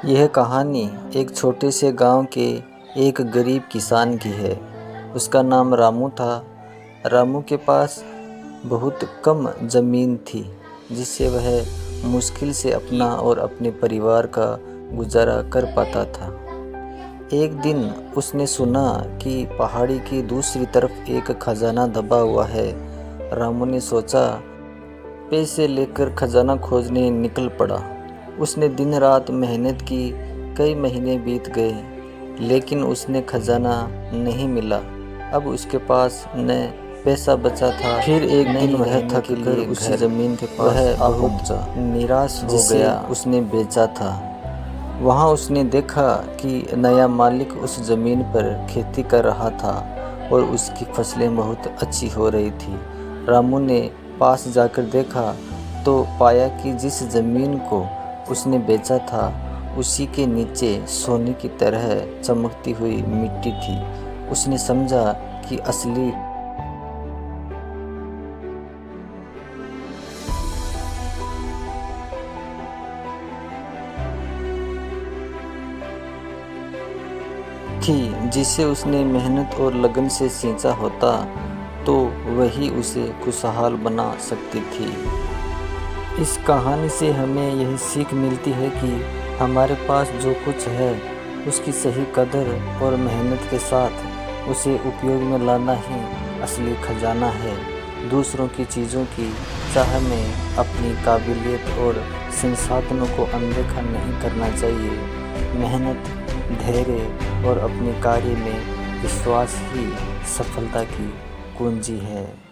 यह कहानी एक छोटे से गांव के एक गरीब किसान की है। उसका नाम रामू था। रामू के पास बहुत कम ज़मीन थी, जिससे वह मुश्किल से अपना और अपने परिवार का गुजारा कर पाता था। एक दिन उसने सुना कि पहाड़ी की दूसरी तरफ एक खजाना दबा हुआ है। रामू ने सोचा, पैसे लेकर खजाना खोजने निकल पड़ा। उसने दिन रात मेहनत की, कई महीने बीत गए, लेकिन उसने खजाना नहीं मिला। अब उसके पास न पैसा बचा था। फिर एक दिन वह थक कर उसी ज़मीन के पास आ पहुंचा। निराश हो गया, उसने बेचा था। वहाँ उसने देखा कि नया मालिक उस ज़मीन पर खेती कर रहा था और उसकी फसलें बहुत अच्छी हो रही थी। रामू ने पास जाकर देखा तो पाया कि जिस ज़मीन को उसने बेचा था, उसी के नीचे सोने की तरह चमकती हुई मिट्टी थी। उसने समझा कि असली थी, जिसे उसने मेहनत और लगन से सींचा होता तो वही उसे खुशहाल बना सकती थी। इस कहानी से हमें यही सीख मिलती है कि हमारे पास जो कुछ है, उसकी सही कदर और मेहनत के साथ उसे उपयोग में लाना ही असली खजाना है। दूसरों की चीज़ों की चाह में अपनी काबिलियत और संसाधनों को अनदेखा नहीं करना चाहिए। मेहनत, धैर्य और अपने कार्य में विश्वास ही सफलता की कुंजी है।